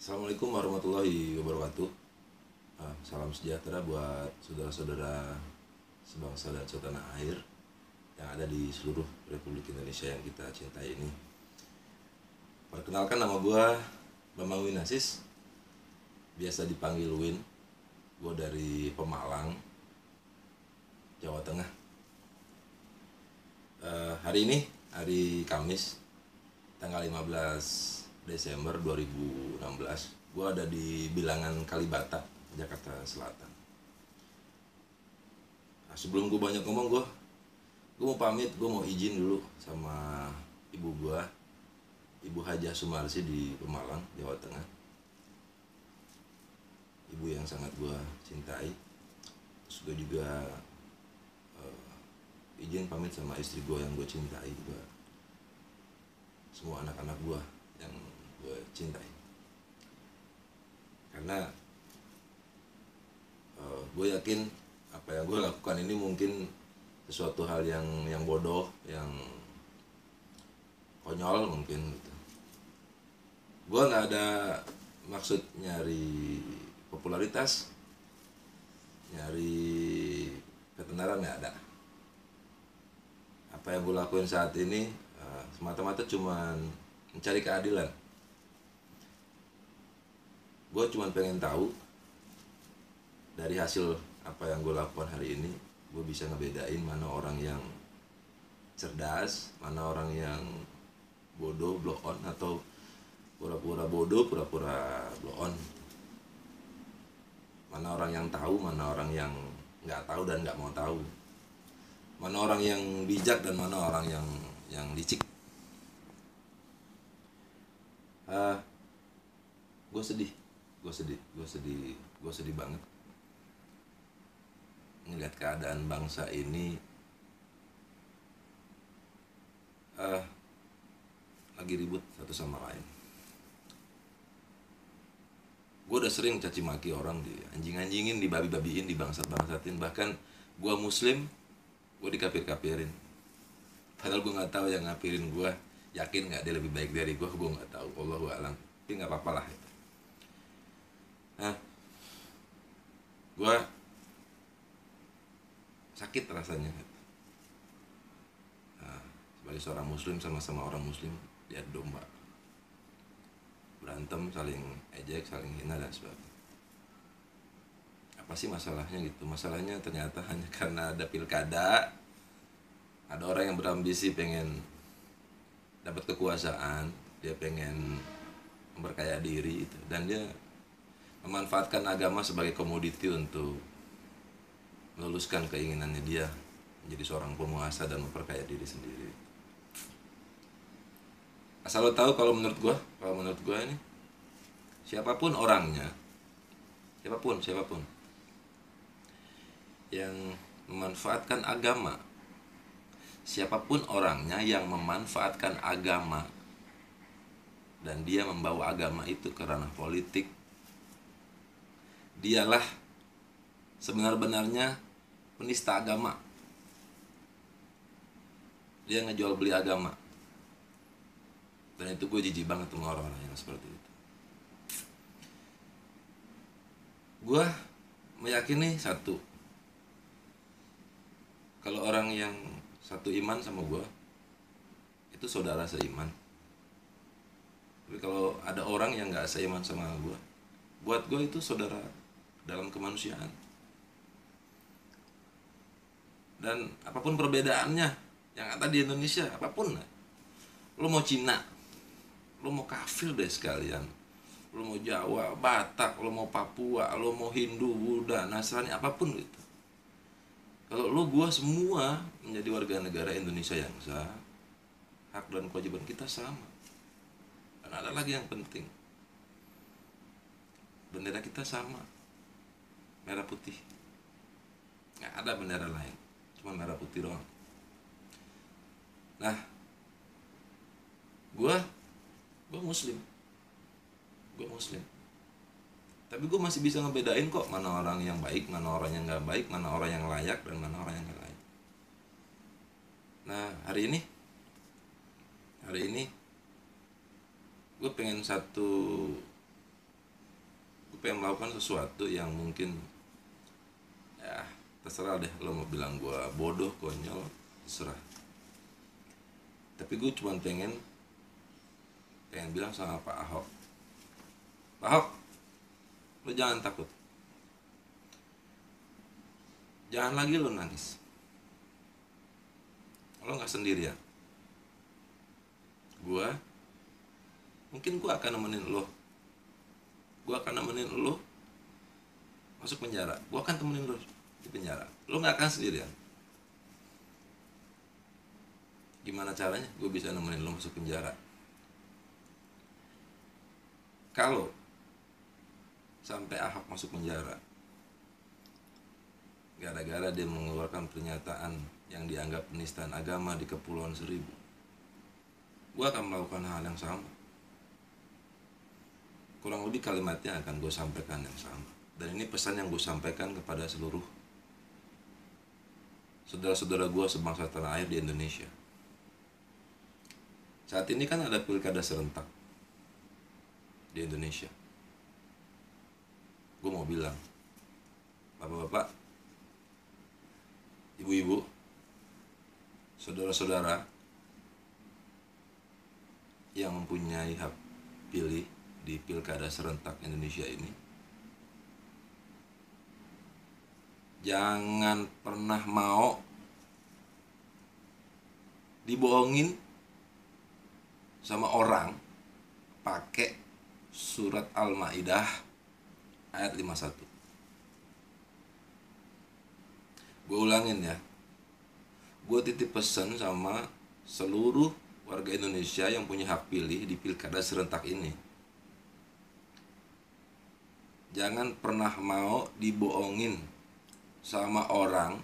Assalamualaikum warahmatullahi wabarakatuh. Salam sejahtera buat saudara-saudara sebangsa dan setanah air yang ada di seluruh Republik Indonesia yang kita cintai ini. Perkenalkan, nama gue Bambang Winasis, biasa dipanggil Win. Gue dari Pemalang, Jawa Tengah. Hari ini hari Kamis, tanggal 15 Desember 2016. Gue ada di bilangan Kalibata, Jakarta Selatan. Sebelum gue banyak ngomong, gue mau pamit. Gue mau izin dulu sama ibu gue, Ibu Hajah Sumarsi di Pemalang, Jawa Tengah. Ibu yang sangat gue cintai. Terus gue juga izin pamit sama istri gue yang gue cintai juga, semua anak-anak gue yang gue cintai. Karena gue yakin apa yang gue lakukan ini mungkin sesuatu hal yang bodoh, yang konyol mungkin gitu. Gue nggak ada maksud nyari popularitas, nyari ketenaran, nggak ada. Apa yang gue lakuin saat ini semata-mata cuman mencari keadilan. Gue cuma pengen tahu dari hasil apa yang gue lakukan hari ini, gue bisa ngebedain mana orang yang cerdas, mana orang yang bodoh, blow on, atau pura-pura bodoh, pura-pura blow on. Mana orang yang tahu, mana orang yang nggak tahu dan nggak mau tahu. Mana orang yang bijak dan mana orang yang licik. Gue sedih banget ngeliat keadaan bangsa ini lagi ribut satu sama lain. Gue udah sering caci maki orang, di anjing-anjingin, dibabi-babiin, dibangsat-bangsatin. Bahkan gue muslim, gue dikafir-kafirin. Padahal gue nggak tahu yang ngafirin gue, yakin nggak dia lebih baik dari gue nggak tahu, Allahu a'lam. Tapi nggak apa-apa lah itu. Nah, gue sakit rasanya. Nah, sebagai seorang muslim, sama-sama orang muslim, lihat domba berantem, saling ejek, saling hina dan sebagainya. Apa sih masalahnya gitu? Masalahnya ternyata hanya karena ada pilkada, ada orang yang berambisi pengen dapat kekuasaan, dia pengen memperkaya diri gitu, dan dia memanfaatkan agama sebagai komoditi untuk meluluskan keinginannya dia menjadi seorang penguasa dan memperkaya diri sendiri. Asal lo tahu, kalau menurut gue ini, siapapun orangnya, siapapun yang memanfaatkan agama, siapapun orangnya yang memanfaatkan agama dan dia membawa agama itu ke ranah politik, dialah sebenar-benarnya penista agama. Dia ngejual beli agama. Dan itu gue jijik banget sama orang-orang yang seperti itu. Gue meyakini satu, kalau orang yang satu iman sama gue, itu saudara seiman. Tapi kalau ada orang yang gak seiman sama gue, buat gue itu saudara dalam kemanusiaan. Dan apapun perbedaannya yang ada di Indonesia, apapun, lo mau Cina, lo mau kafir deh sekalian, lo mau Jawa, Batak, lo mau Papua, lo mau Hindu, Buddha, Nasrani, apapun gitu. Kalau lo, gua, semua menjadi warga negara Indonesia yang sah, hak dan kewajiban kita sama. Dan ada lagi yang penting, bendera kita sama, merah putih. Nggak ada bendera lain, cuma merah putih doang. Nah, gue muslim, tapi gue masih bisa ngebedain kok mana orang yang baik, mana orang yang nggak baik, mana orang yang layak dan mana orang yang nggak layak. Nah, hari ini gue pengen satu pengen melakukan sesuatu yang mungkin ya terserah deh, lo mau bilang gue bodoh, konyol, terserah. Tapi gue cuma pengen bilang sama Pak Ahok, Pak Ahok, lo jangan takut, jangan lagi lo nangis, lo nggak sendirian. Mungkin gue akan nemenin lo, masuk penjara, gue akan temenin lo di penjara, lo nggak akan sendirian. Gimana caranya gue bisa nemenin lo masuk penjara? Kalau sampai Ahok masuk penjara gara-gara dia mengeluarkan pernyataan yang dianggap penistaan agama di Kepulauan Seribu, gue akan melakukan hal yang sama. Kurang lebih kalimatnya akan gue sampaikan yang sama. Dan ini pesan yang gue sampaikan kepada seluruh saudara-saudara gue sebangsa tanah air di Indonesia. Saat ini kan ada pilkada serentak di Indonesia. Gue mau bilang, bapak-bapak, ibu-ibu, saudara-saudara yang mempunyai hak pilih di pilkada serentak Indonesia ini, jangan pernah mau dibohongin sama orang pakai surat Al-Maidah ayat 51. Gue ulangin ya, gue titip pesan sama seluruh warga Indonesia yang punya hak pilih di pilkada serentak ini, jangan pernah mau dibohongin sama orang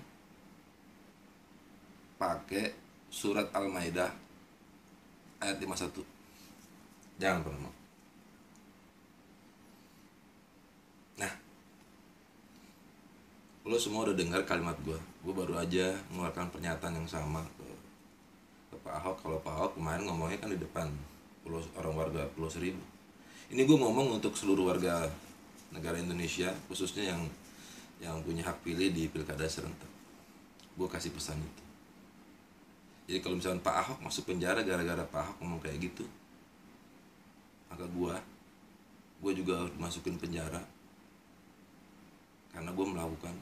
pakai surat Al-Maidah ayat 51. Jangan pernah mau. Nah, lo semua udah dengar kalimat gue baru aja mengeluarkan pernyataan yang sama ke Pak Ahok. Kalau Pak Ahok kemarin ngomongnya kan di depan orang warga Pulau Seribu. Ini gue ngomong untuk seluruh warga negara Indonesia, khususnya yang punya hak pilih di pilkada serentak. Gue kasih pesan itu. Jadi kalau misalnya Pak Ahok masuk penjara gara-gara Pak Ahok ngomong kayak gitu, maka gue juga harus masukin penjara karena gue melakukan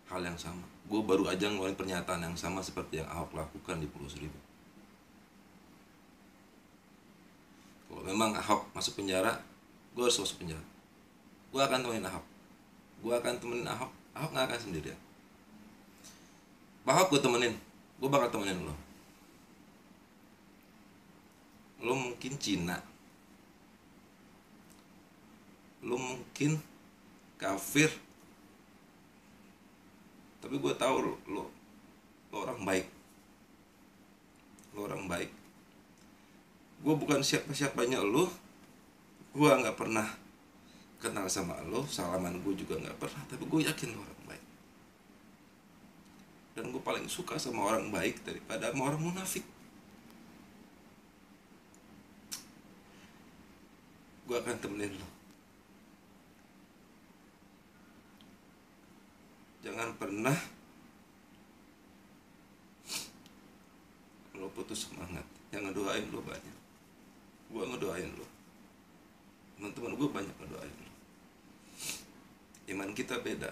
hal yang sama. Gue baru aja ngeluarin pernyataan yang sama seperti yang Ahok lakukan di Pulau Seribu. Kalau memang Ahok masuk penjara, gue harus masuk penjara. Gue akan temenin Ahok. Ahok gak akan sendirian. Pak Ahok gue temenin, gue bakal temenin lo. Lo mungkin Cina, lo mungkin kafir, tapi gue tahu lo orang baik. Lo orang baik. Gue bukan siapa-siapanya lo. Gue nggak pernah kenal sama lo, salaman gue juga nggak pernah. Tapi gue yakin lo orang baik. Dan gue paling suka sama orang baik daripada sama orang munafik. Gue akan temenin lo. Jangan pernah lo putus semangat. Yang ngedoain lo banyak. Gue ngedoain lo. Teman-teman gue banyak ngedoain lo. Iman kita beda,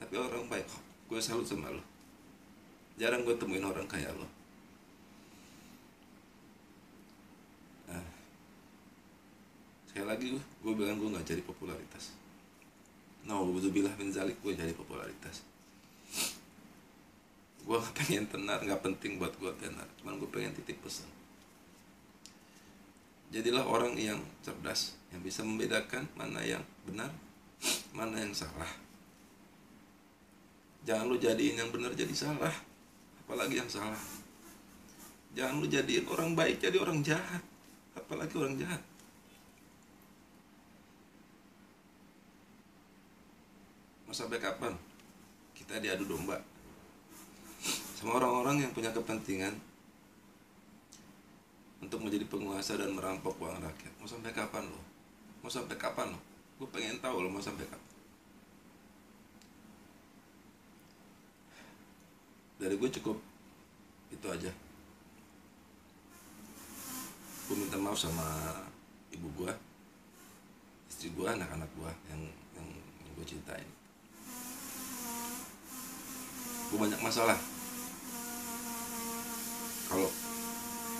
tapi orang baik. Gue salut sama lo. Jarang gue temuin orang kayak lo. Nah, sekali lagi gue bilang gue gak cari popularitas. Na'udzubillah min zalik, gue cari popularitas. Gue gak pengen tenar, gak penting buat gue tenar. Cuman gue pengen titip pesan. Jadilah orang yang cerdas, yang bisa membedakan mana yang benar, mana yang salah. Jangan lu jadiin yang benar jadi salah, apalagi yang salah. Jangan lu jadiin orang baik jadi orang jahat, apalagi orang jahat. Mau sampai kapan kita diadu domba sama orang-orang yang punya kepentingan untuk menjadi penguasa dan merampok uang rakyat? Mau sampai kapan lo? Mau sampai kapan lo? Gue pengen tahu lo mau sampai kapan. Dari gue cukup itu aja. Gue minta maaf sama ibu gue, istri gue, anak-anak gue yang gue cintain. Gue banyak masalah. Kalau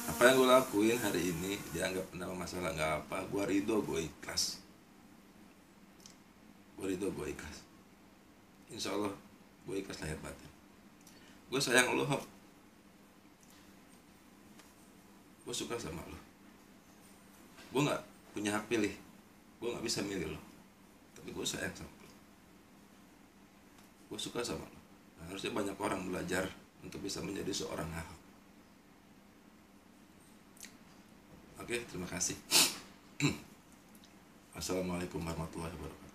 apa yang gue lakuin hari ini dianggap nama masalah, nggak apa, gue ridho, gue ikhlas. Gue ridho, gue ikhlas. Insya Allah gue ikhlas lahir batin. Gue sayang lo, gue suka sama lo. Gue nggak punya hak pilih, gue nggak bisa milih lo, tapi gue sayang sama lo. Gue suka sama lo. Nah, harusnya banyak orang belajar untuk bisa menjadi seorang Ahok. Oke, terima kasih. Assalamualaikum warahmatullahi wabarakatuh.